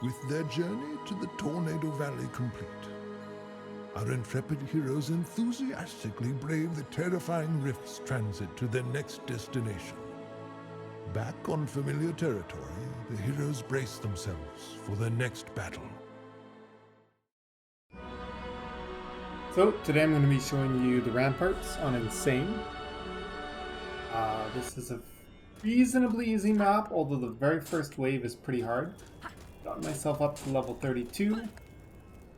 with their journey to the Tornado Valley complete. Our intrepid heroes enthusiastically brave the terrifying Rift's transit to their next destination. Back on familiar territory, the heroes brace themselves for their next battle. So today I'm going to be showing you the ramparts on Insane. This is a reasonably easy map, although the very first wave is pretty hard. Got myself up to level 32,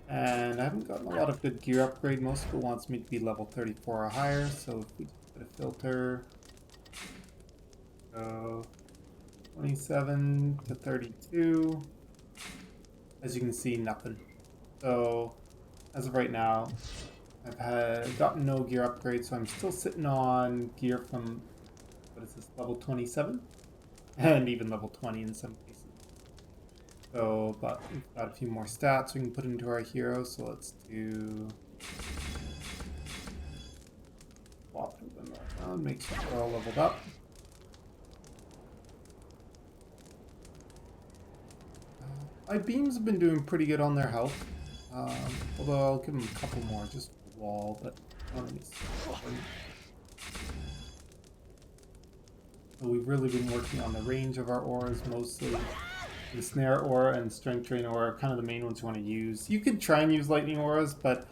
and I haven't gotten a lot of good gear upgrade. Most of it wants me to be level 34 or higher, so if we put a filter, 27 to 32, as you can see, nothing. So as of right now, I've gotten no gear upgrade, so I'm still sitting on gear from, what is this, level 27? And even level 20 in some cases. So, but we've got a few more stats we can put into our hero, so let's do... swap them around, make sure they're all leveled up. My beams have been doing pretty good on their health. Although I'll give them a couple more just for the wall, but so we've really been working on the range of our auras mostly. The snare aura and strength drain aura are kind of the main ones you want to use. You could try and use lightning auras, but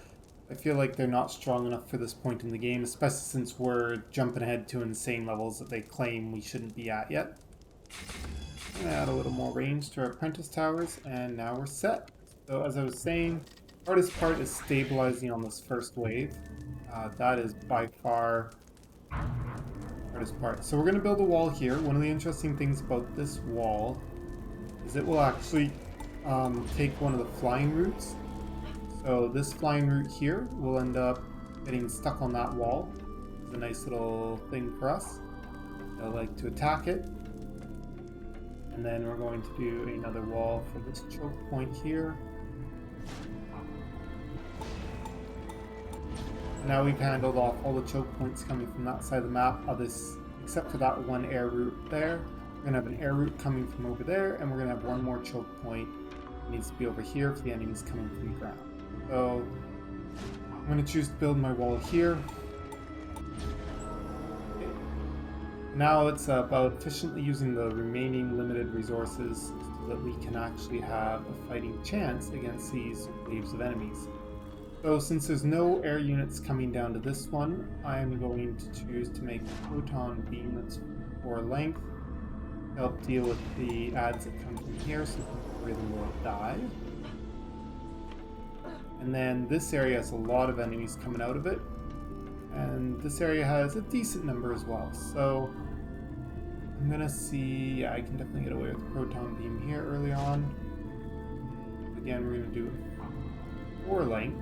I feel like they're not strong enough for this point in the game, especially since we're jumping ahead to insane levels that they claim we shouldn't be at yet. I'm going to add a little more range to our apprentice towers, and now we're set. So as I was saying, the hardest part is stabilizing on this first wave. That is by far the hardest part. So we're going to build a wall here. One of the interesting things about this wall is it will actually take one of the flying routes. So this flying route here will end up getting stuck on that wall. It's a nice little thing for us. I like to attack it. And then we're going to do another wall for this choke point here. And now we've handled off all the choke points coming from that side of the map, except for that one air route there. We're going to have an air route coming from over there, and we're going to have one more choke point that needs to be over here for the enemies coming from the ground. So I'm going to choose to build my wall here. Okay. Now it's about efficiently using the remaining limited resources so that we can actually have a fighting chance against these waves of enemies. So since there's no air units coming down to this one, I'm going to choose to make a proton beam that's 4 length. Help deal with the adds that come from here, so people really will die. And then this area has a lot of enemies coming out of it, and this area has a decent number as well. So I'm gonna see, yeah, I can definitely get away with the proton beam here early on. Again, we're gonna do 4 length.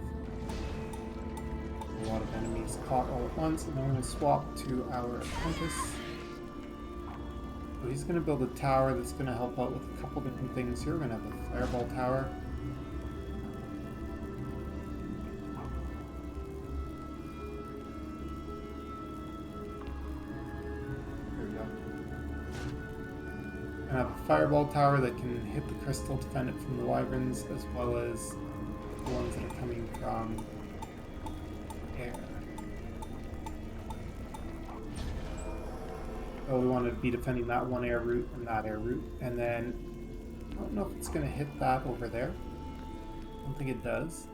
A lot of enemies caught all at once, and then we're gonna swap to our apprentice. So he's going to build a tower that's going to help out with a couple different things here. We're going to have a fireball tower. There we go. And have a fireball tower that can hit the crystal, defend it from the wyverns, as well as the ones that are coming from air. So we want to be defending that one air route and that air route. And then, I don't know if it's going to hit that over there. I don't think it does.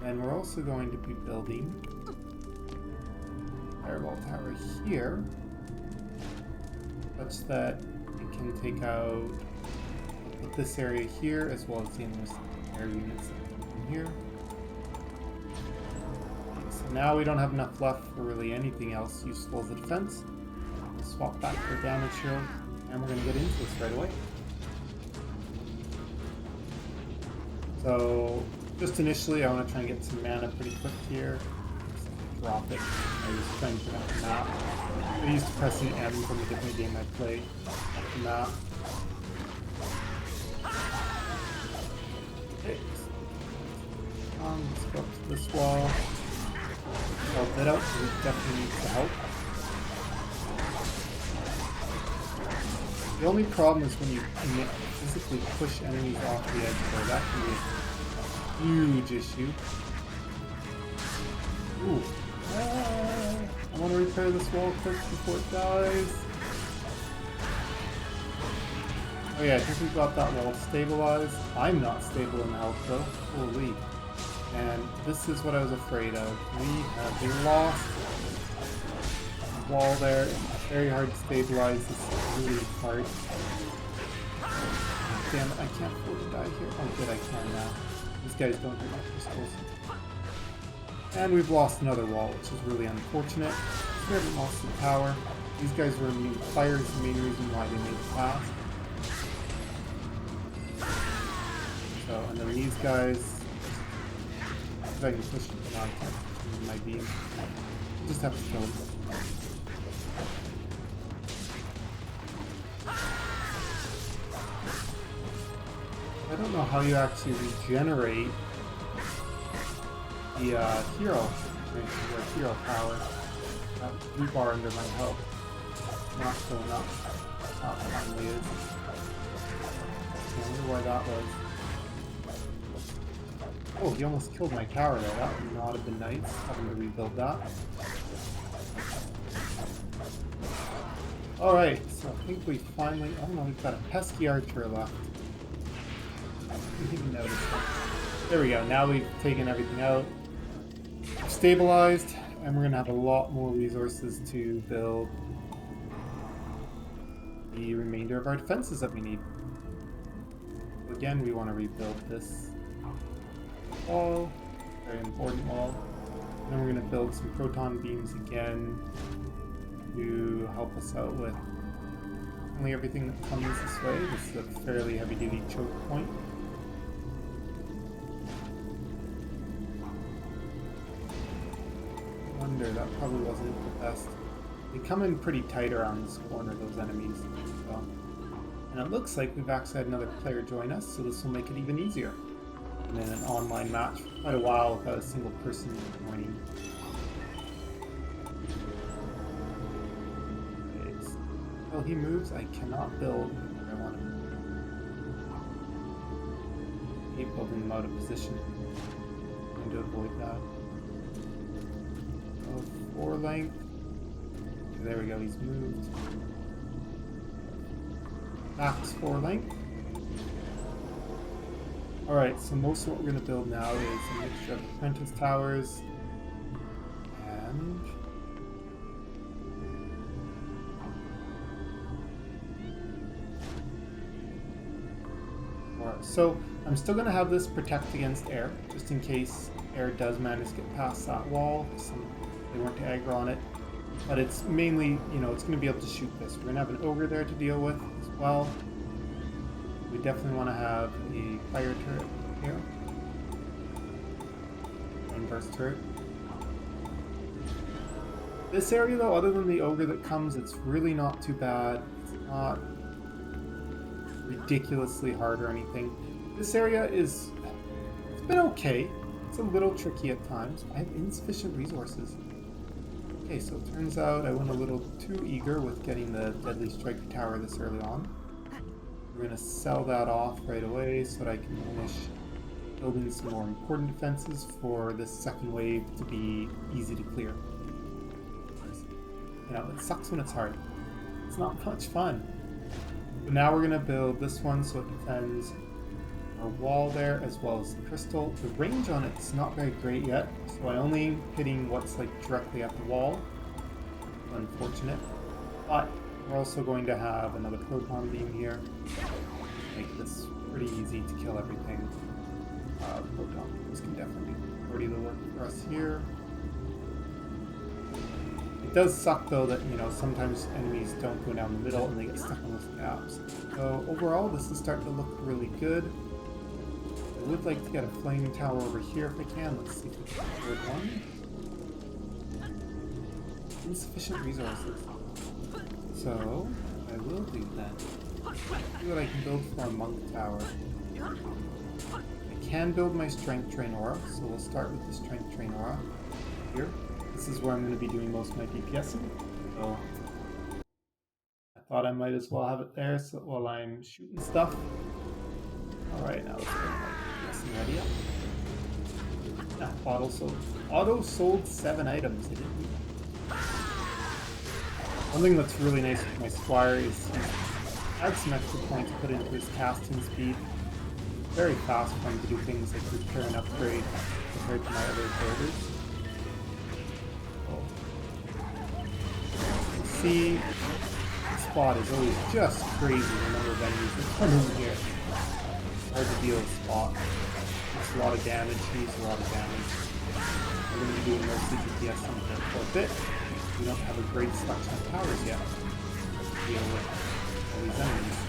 And we're also going to be building a fireball tower here, such that it can take out this area here, as well as the air units that come from here. Okay, so now we don't have enough left for really anything else useful as a defense. Swap back for damage shield, and we're going to get into this right away. So, just initially, I want to try and get some mana pretty quick here. Just drop it. I was trying to get out the map. I used to pressing M from a different game I played. The map. Okay. Let's go up to this wall. Help that out, so we definitely need the help. The only problem is when you physically push enemies off the edge there. That can be a huge issue. Ooh. I want to repair this wall quick before it dies. Oh yeah, I think we've got that wall stabilized. I'm not stable in health though. Holy. And this is what I was afraid of. We have lost the wall there. It's very hard to stabilize. This is really hard. Damn it, I can't afford to die here. Oh good, I can now. These guys don't hit my crystals. And we've lost another wall, which is really unfortunate. We haven't lost the tower. These guys were immune to fire is the main reason why they made it past. So, and then these guys, if I can push them down, I can't use my beam. I'll just have to kill them. I don't know how you actually regenerate the hero power. That blue bar under my health. Not filling up. How it finally is. I wonder why that was. Oh, he almost killed my tower there. That would not have been nice, having to rebuild that. Alright, so I think we finally... Oh no, we've got a pesky archer left. I didn't even notice that. There we go, now we've taken everything out. Stabilized, and we're going to have a lot more resources to build the remainder of our defenses that we need. So again, we want to rebuild this wall, very important wall. And then we're going to build some proton beams again to help us out with only everything that comes this way. This is a fairly heavy-duty choke point. I wonder, that probably wasn't the best. They come in pretty tight around this corner, those enemies. So. And it looks like we've actually had another player join us, so this will make it even easier. And then an online match for quite a while without a single person joining. Until he moves, I cannot build what I want to build. I hate building them out of position. I'm trying to avoid that. Oh, 4 length. Okay, there we go, he's moved. Max 4 length. Alright, so most of what we're going to build now is a mixture of apprentice towers and so I'm still going to have this protect against air, just in case air does manage to get past that wall. They weren't to aggro on it. But it's mainly, you know, it's going to be able to shoot this. We're going to have an ogre there to deal with as well. We definitely want to have a fire turret here. Flame burst turret. This area though, other than the ogre that comes, it's really not too bad. It's not ridiculously hard or anything. This area it's been okay. It's a little tricky at times. I have insufficient resources. Okay, so it turns out I went a little too eager with getting the Deadly Striker Tower this early on. We're going to sell that off right away so that I can finish building some more important defenses for this second wave to be easy to clear. You know, it sucks when it's hard. It's not much fun. But now we're going to build this one so it defends our wall there as well as the crystal. The range on it's not very great yet, so I only hitting what's like directly at the wall. Unfortunate. But we're also going to have another proton beam here. Make this pretty easy to kill everything. Proton beams can definitely be pretty the work for us here. It does suck though that, you know, sometimes enemies don't go down the middle and they get stuck on those gaps. So overall, this is starting to look really good. I would like to get a flame tower over here if I can. Let's see if we can afford one. Insufficient resources. So, I will do that. See what I can build for a monk tower. I can build my strength train aura, so we'll start with the strength train aura here. This is where I'm going to be doing most of my DPSing. So I thought I might as well have it there so while I'm shooting stuff. Alright, now let's get my lesson ready up. Auto sold 7 items. It didn't. One thing that's really nice with my Squire is he adds some extra points put into his casting speed. Very fast for him to do things like repair and upgrade compared to my other builders. See, the spot is always just crazy the number of enemies that come in here. Hard to deal with spot. It's a lot of damage, needs a lot of damage. We're going to be doing mostly DPS on here for a bit. We don't have a great selection of powers yet to deal with all these enemies.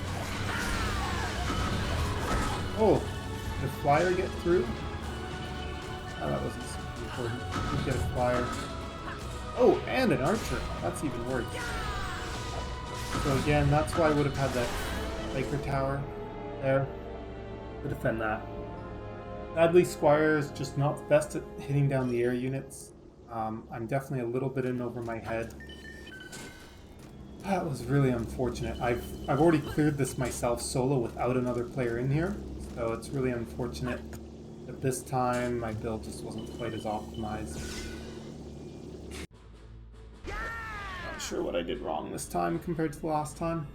Oh, did a flyer get through? Oh, that wasn't super important. We did get a flyer. Oh, and an archer. That's even worse. So again, that's why I would have had that Laker Tower there to defend that. Sadly, Squire is just not the best at hitting down the air units. I'm definitely a little bit in over my head. That was really unfortunate. I've already cleared this myself solo without another player in here, so it's really unfortunate that this time my build just wasn't quite as optimized. Not sure what I did wrong this time compared to the last time.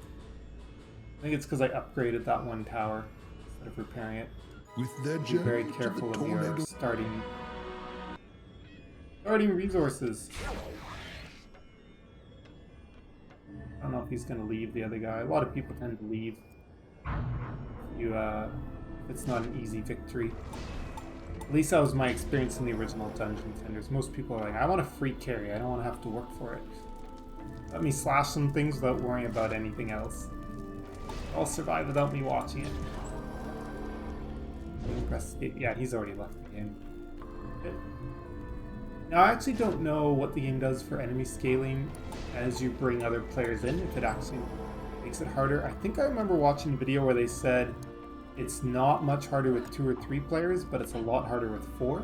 I think it's because I upgraded that one tower instead of repairing it. With their Be very careful of your starting resources. I don't know if he's going to leave the other guy. A lot of people tend to leave. It's not an easy victory. At least that was my experience in the original Dungeon Defenders. Most people are like, I want a free carry. I don't want to have to work for it. Let me slash some things without worrying about anything else. I'll survive without me watching it. Yeah, he's already left the game. Now, I actually don't know what the game does for enemy scaling as you bring other players in, if it actually makes it harder. I think I remember watching a video where they said it's not much harder with 2 or 3 players, but it's a lot harder with 4.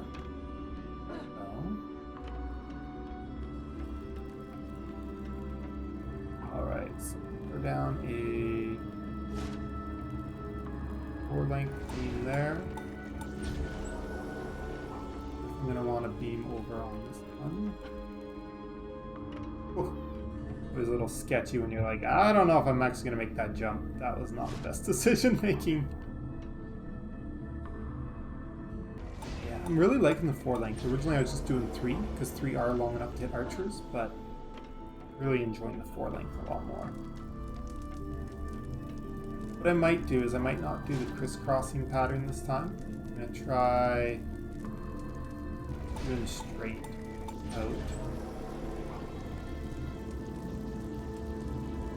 Alright, so throw down a 4-length beam there. I'm going to want to beam over on this one. Ooh. It was a little sketchy when you're like, I don't know if I'm actually going to make that jump. That was not the best decision making. Yeah, I'm really liking the 4-length. Originally I was just doing 3, because 3 are long enough to hit archers, but really enjoying the 4-length a lot more. What I might do is I might not do the crisscrossing pattern this time. I'm going to try doing straight out. I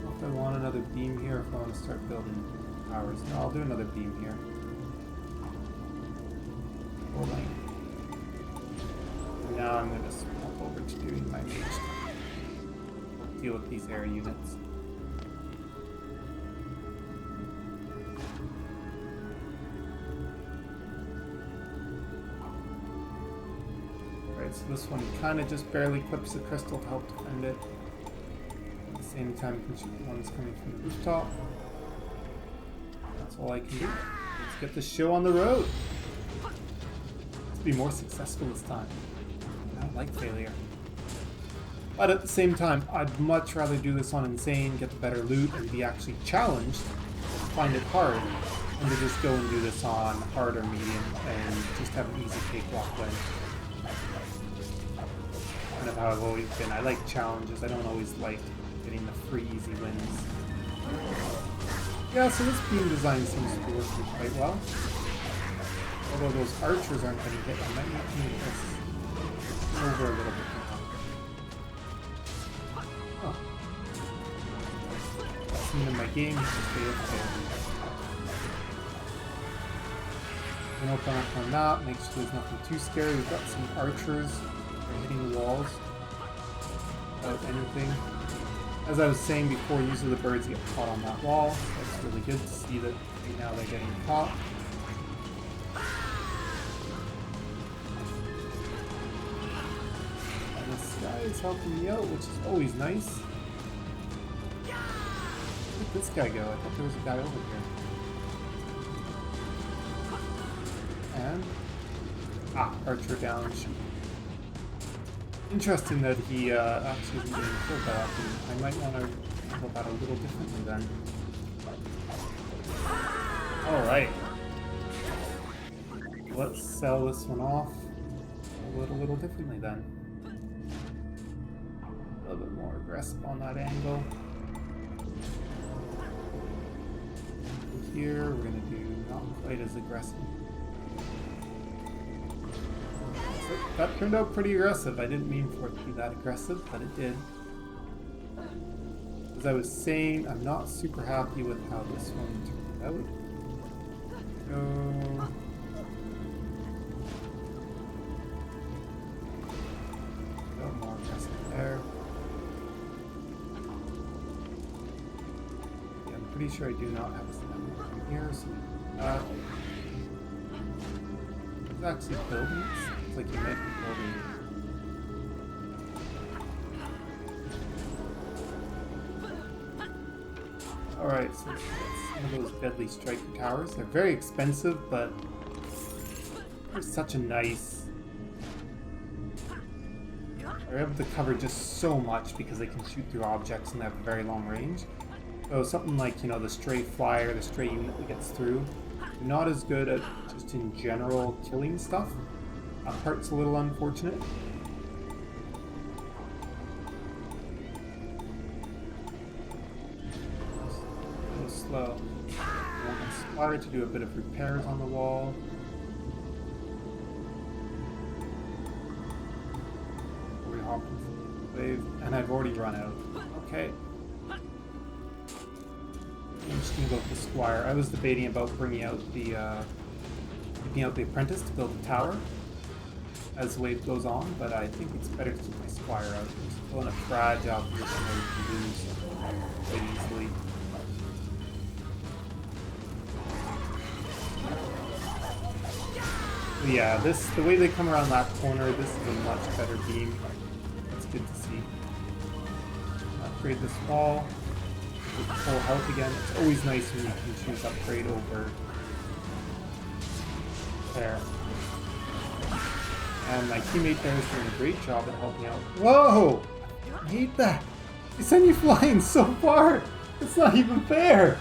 don't know if I want another beam here or if I want to start building towers. No, I'll do another beam here. 4-length. And now I'm going to swap over to doing my mage stuff. I'll deal with these air units. So this one kind of just barely clips the crystal to help defend it. At the same time, you can shoot the ones coming from the rooftop. That's all I can do. Let's get the show on the road. Let's be more successful this time. I don't like failure. But at the same time, I'd much rather do this on Insane, get the better loot, and be actually challenged, find it hard, than to just go and do this on hard or medium and just have an easy cakewalk win. Kind of how I've always been. I like challenges. I don't always like getting the free easy wins. Yeah, so this beam design seems to be working quite well. Although those archers aren't getting hit, I might need to move this over a little bit more. Oh. That's in my game to stay up there. I'm gonna open up on that, make sure there's nothing too scary. We've got some archers. Hitting the walls without anything. As I was saying before, usually the birds get caught on that wall. So it's really good to see that right now they're getting caught. And this guy is helping me out, which is always nice. Where did this guy go? I thought there was a guy over here. can. Archer down. Interesting that he actually isn't getting killed that often. I might want to handle that a little differently then. Alright. Let's sell this one off a little differently then. A little bit more aggressive on that angle. Here we're going to do not quite as aggressive. So that turned out pretty aggressive. I didn't mean for it to be that aggressive, but it did. As I was saying, I'm not super happy with how this one turned out. So more aggressive there. Yeah, I'm pretty sure I do not have a stamina from here, so it's actually building. It's like you might be building. Alright, so that's some of those deadly striker towers. They're very expensive, but they're such a nice. They're able to cover just so much because they can shoot through objects and they have a very long range. So something like, you know, the stray flyer, the stray unit that gets through, not as good at just in general killing stuff. That part's a little unfortunate. A little slow. I want my spotter to do a bit of repairs on the wall. And I've already run out. Okay. I'm just gonna go with the squire. I was debating about bringing out the apprentice to build a tower as the wave goes on, but I think it's better to keep my squire out. I'm still in a fragile position where we can lose quite easily. But yeah, the way they come around that corner, this is a much better beam. Good to see. Upgrade this wall with full health again. It's always nice when you can choose upgrade over there. And my teammate there is doing a great job at helping out. Whoa! I hate that! They send you flying so far! It's not even fair!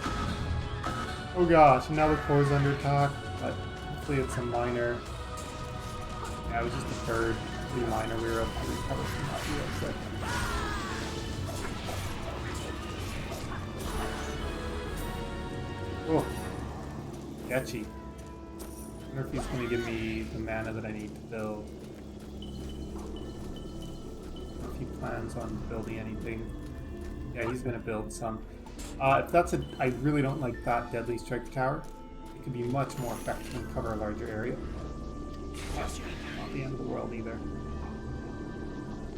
Oh gosh, and now the core's under attack, but hopefully it's a minor. Yeah, it was just a third. Minor, we were able to recover from that real quick. Oh, sketchy. I wonder if he's going to give me the mana that I need to build. If he plans on building anything. Yeah, he's going to build some. If that's a, I really don't like that deadly striker tower. It could be much more effective and cover a larger area. That's not the end of the world either.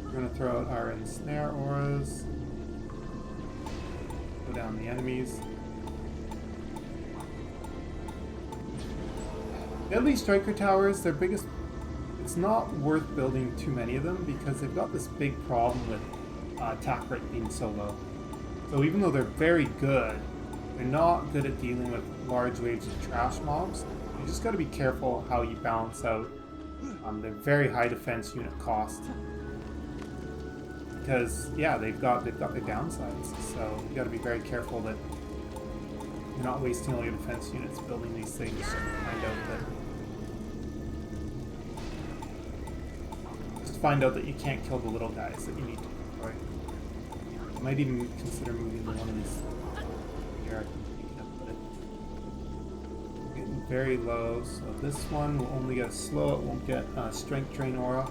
We're going to throw out our ensnare auras. Go down the enemies. Deadly striker towers, their biggest... It's not worth building too many of them because they've got this big problem with attack rate being so low. So even though they're very good, they're not good at dealing with large waves of trash mobs. You just got to be careful how you balance out their very high defense unit cost. Because yeah, they've got their downsides, so you got to be very careful that you're not wasting all your defense units building these things. Find out that you can't kill the little guys that you need to destroy. I might even consider moving to one of these here. I can pick it up, but it's getting very low. So this one will only get slow. It won't get strength drain aura.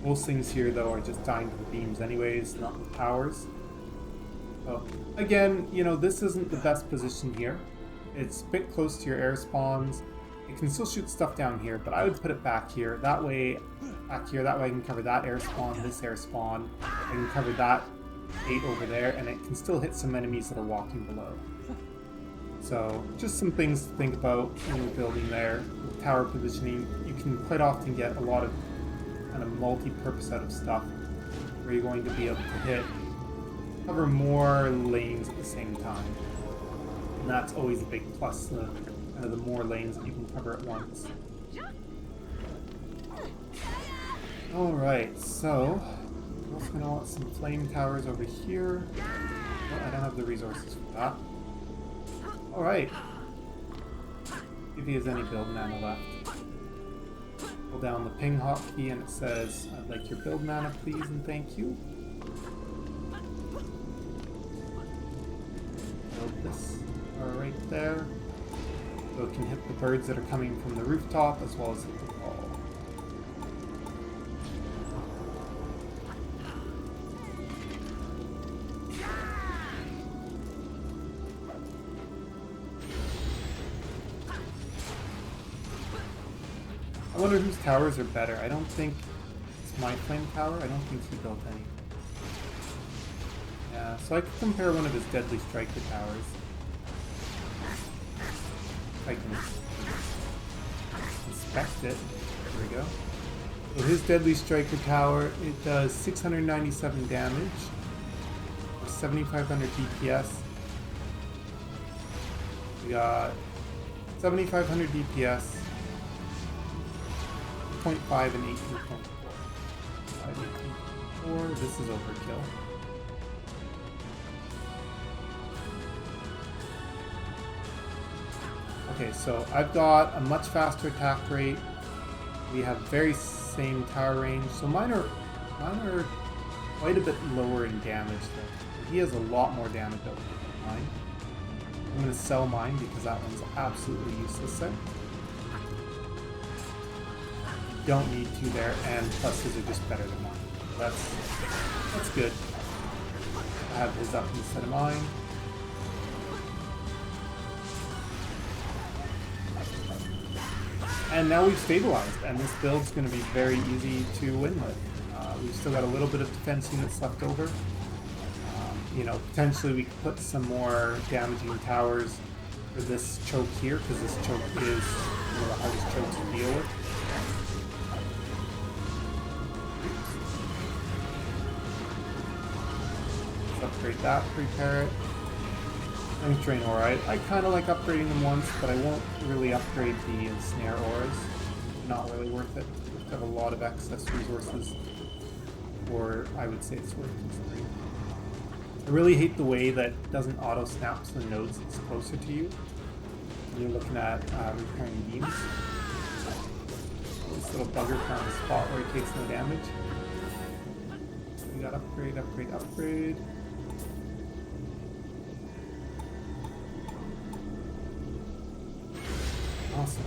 Most things here, though, are just dying to the beams anyways, not the towers. So, again, you know, this isn't the best position here. It's a bit close to your air spawns. It can still shoot stuff down here, but I would put it back here. That way, back here, that way I can cover that air spawn, this air spawn. I can cover that gate over there, and it can still hit some enemies that are walking below. So, just some things to think about when you're building there. With tower positioning, you can quite often get a lot of kind of multi-purpose out of stuff where you're going to be able to cover more lanes at the same time. And that's always a big plus. kind of the more lanes that you can cover at once. Alright, so we're also going to want some flame towers over here. Well, I don't have the resources for that. Alright. If he has any build mana left. Pull down the ping hotkey and it says, I'd like your build mana please and thank you. Build this right there. So it can hit the birds that are coming from the rooftop as well as hit the wall. I wonder whose towers are better. I don't think it's my flame tower. I don't think he built any. Yeah, so I could compare one of his deadly striker towers. If I can inspect it. There we go. So his deadly striker tower, it does 697 damage, 7,500 DPS. We got 7,500 DPS. 0.5 and 18.4. 18.4. This is overkill. Okay, so I've got a much faster attack rate. We have very same tower range. So mine are quite a bit lower in damage though. He has a lot more damage than mine. I'm gonna sell mine because that one's absolutely useless there. Don't need to there, and plus his are just better than mine. That's good. I have his up instead of mine. And now we've stabilized, and this build's going to be very easy to win with. We've still got a little bit of defense units left over. You know, potentially we could put some more damaging towers for this choke here, because this choke is one of the hardest chokes to deal with. Upgrade that, repair it. Strength Drain Aura. I kind of like upgrading them once, but I won't really upgrade the Ensnare Auras. Not really worth it. I have a lot of excess resources, or I would say it's worth considering. I really hate the way that it doesn't auto-snap to the nodes that's closer to you when you're looking at repairing beams. This little bugger found a spot where it takes no damage. We got upgrade, upgrade, upgrade. Awesome.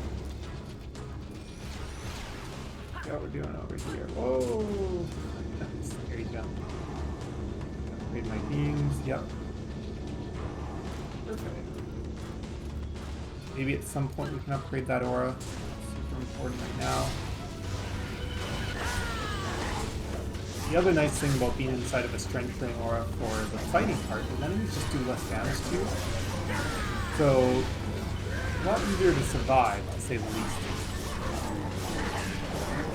What we're doing over here. Whoa! Scary jump. Upgrade my beams. Yep. Perfect. Maybe at some point we can upgrade that aura. Super important right now. The other nice thing about being inside of a strength drain aura for the fighting part is enemies just do less damage to you. So a lot easier to survive, to say the least.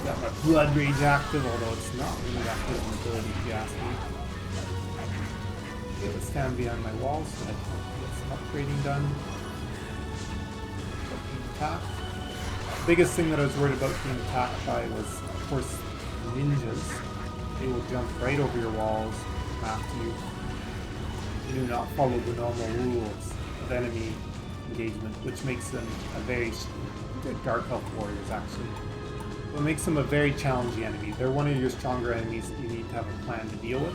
Got my Blood Rage active, although it's not really active an ability if you ask me. Okay, let's stand behind my walls so I can get some upgrading done. Attack. The biggest thing that I was worried about being attacked by was, of course, ninjas. They will jump right over your walls after you. You do not follow the normal rules of enemy engagement, which makes them a very good Dark Elf warriors actually. What makes them a very challenging enemy. They're one of your stronger enemies that you need to have a plan to deal with.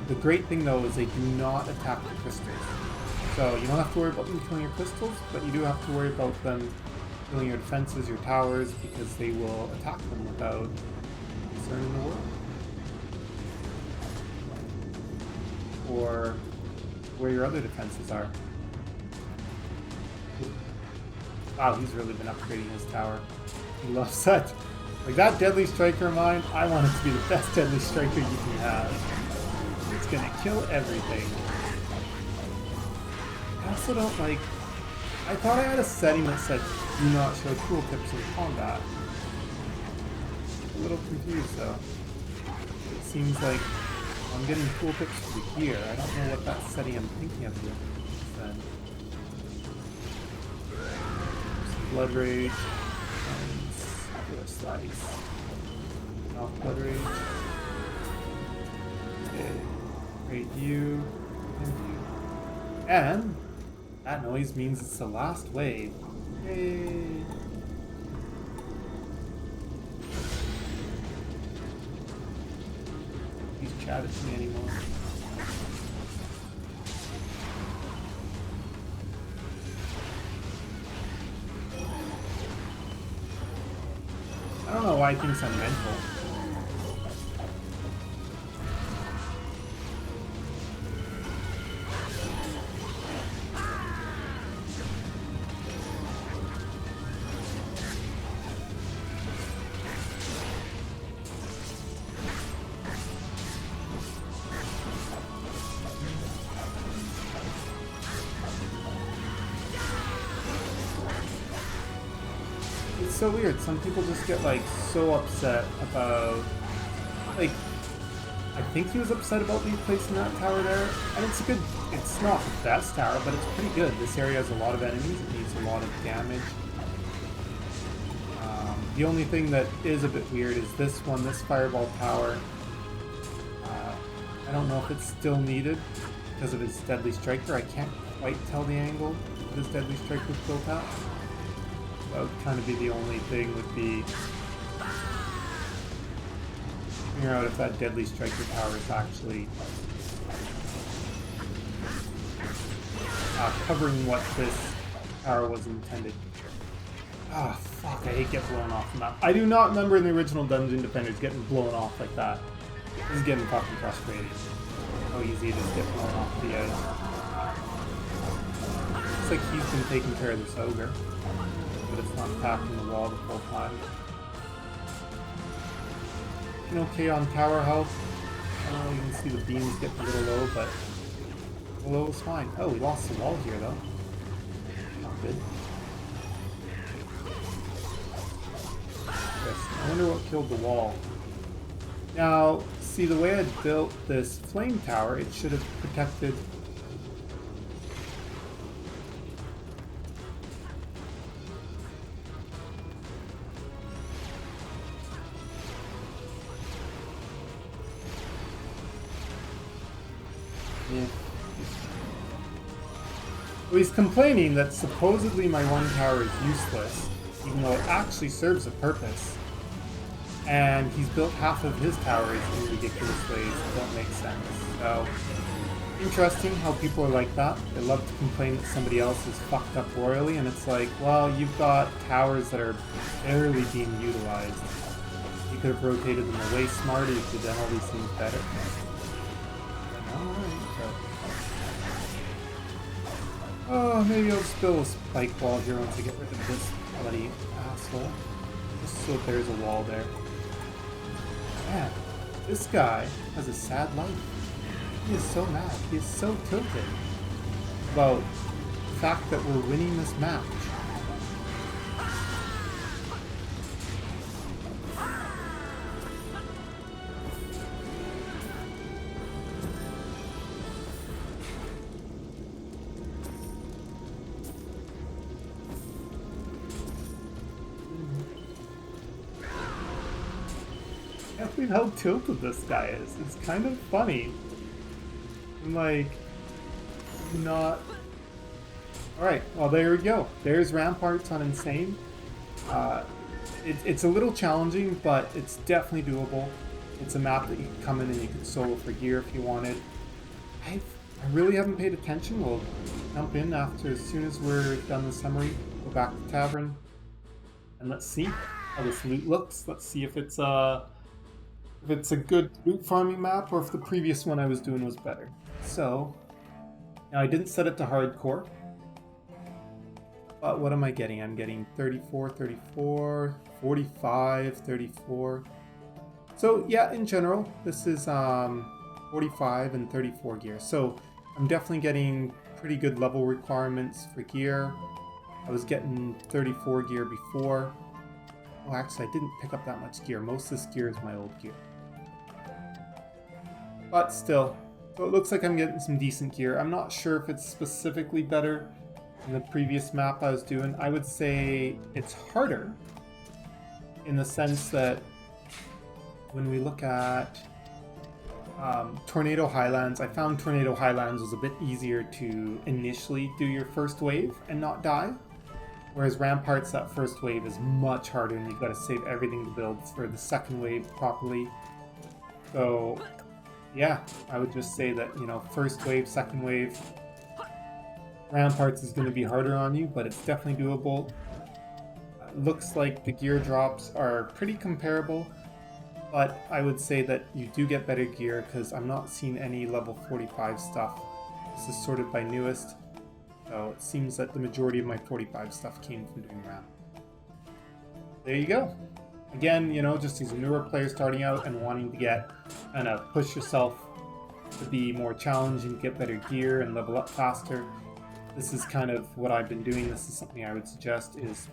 The great thing though is they do not attack the crystals. So you don't have to worry about them killing your crystals, but you do have to worry about them killing your defenses, your towers, because they will attack them without concern in the world. Or where your other defenses are. Wow, he's really been upgrading his tower. He loves that. Like that deadly striker of mine, I want it to be the best deadly striker you can have. It's gonna kill everything. I also don't like... I thought I had a setting that said, do not show tooltips in combat. I'm a little confused though. It seems like I'm getting tooltips for the gear. I don't know what that setting I'm thinking of here then. Blood Rage. And do a slice. Off Blood Rage. Okay. Raid you. And you. And that noise means it's the last wave. Yay! He's chatted to me anymore. I don't know why he thinks I'm mental. It's so weird. Some people just get like so upset about, like, I think he was upset about me placing that tower there, and it's a good, it's not the best tower, but it's pretty good. This area has a lot of enemies, it needs a lot of damage. The only thing that is a bit weird is this one, this fireball tower. I don't know if it's still needed because of his deadly striker. I can't quite tell the angle that his deadly striker was built at. That would kind of be the only thing, would be figure out if that deadly striker power is actually covering what this power was intended. Ah, fuck, I hate getting blown off the map. I do not remember in the original Dungeon Defenders getting blown off like that. This is getting fucking frustrating. How easy it is to get blown off the edge. Looks like he's been taking care of this ogre, but it's not attacking the wall the whole time. Okay on tower health. You can see the beams getting a little low, but low is fine. Oh, we lost the wall here though. Not good. Yes, I wonder what killed the wall. Now, see, the way I built this flame tower, it should have protected. Yeah. Well, he's complaining that supposedly my one tower is useless, even though it actually serves a purpose. And he's built half of his towers in ridiculous ways that don't make sense. So, interesting how people are like that. They love to complain that somebody else is fucked up royally, and it's like, well, you've got towers that are barely being utilized. You could have rotated them way smarter, you could have done all these things better. Oh, maybe I'll just build a spike wall here once I get rid of this bloody asshole. Just so that there's a wall there. Man, this guy has a sad life. He is so mad. He is so tilted about the fact that we're winning this match. I can't believe how tilted this guy is. It's kind of funny. I'm like, not. Alright, well, there we go. There's Ramparts on Insane. It's a little challenging, but it's definitely doable. It's a map that you can come in and you can solo for gear if you wanted. I really haven't paid attention. We'll jump in after, as soon as we're done the summary, go back to Tavern, and let's see how this loot looks. Let's see if it's a good loot farming map or if the previous one I was doing was better. So, now I didn't set it to hardcore, but what am I getting? I'm getting 34, 34, 45, 34. So yeah, in general, this is 45 and 34 gear. So I'm definitely getting pretty good level requirements for gear. I was getting 34 gear before. Oh, actually, I didn't pick up that much gear. Most of this gear is my old gear. But still, so it looks like I'm getting some decent gear. I'm not sure if it's specifically better in the previous map I was doing. I would say it's harder in the sense that when we look at Tornado Highlands, I found Tornado Highlands was a bit easier to initially do your first wave and not die. Whereas Ramparts, that first wave is much harder and you've got to save everything to build for the second wave properly. So yeah, I would just say that, you know, first wave, second wave, Ramparts is going to be harder on you, but it's definitely doable. Looks like the gear drops are pretty comparable, but I would say that you do get better gear because I'm not seeing any level 45 stuff. This is sorted by newest, so it seems that the majority of my 45 stuff came from doing RAM. There you go. Again, you know, just as a newer player starting out and wanting to get kind of push yourself to be more challenging, get better gear and level up faster. This is kind of what I've been doing. This is something I would suggest is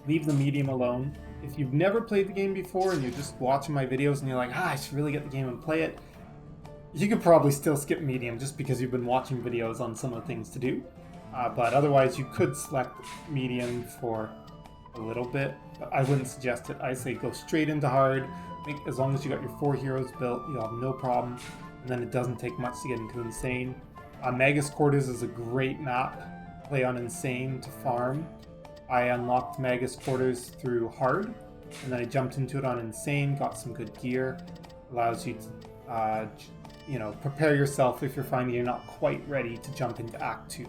leave the medium alone. If you've never played the game before and you're just watching my videos and you're like, I should really get the game and play it, you could probably still skip medium just because you've been watching videos on some of the things to do. But otherwise you could select medium for a little bit, but I wouldn't suggest it. I say go straight into hard. As long as you got your 4 heroes built, you'll have no problem. And then it doesn't take much to get into Insane. Magus Quarters is a great map. Play on Insane to farm. I unlocked Magus Quarters through hard, and then I jumped into it on Insane, got some good gear. Allows you to, you know, prepare yourself if you're finding you're not quite ready to jump into Act 2.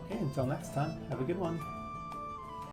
Okay, until next time, have a good one.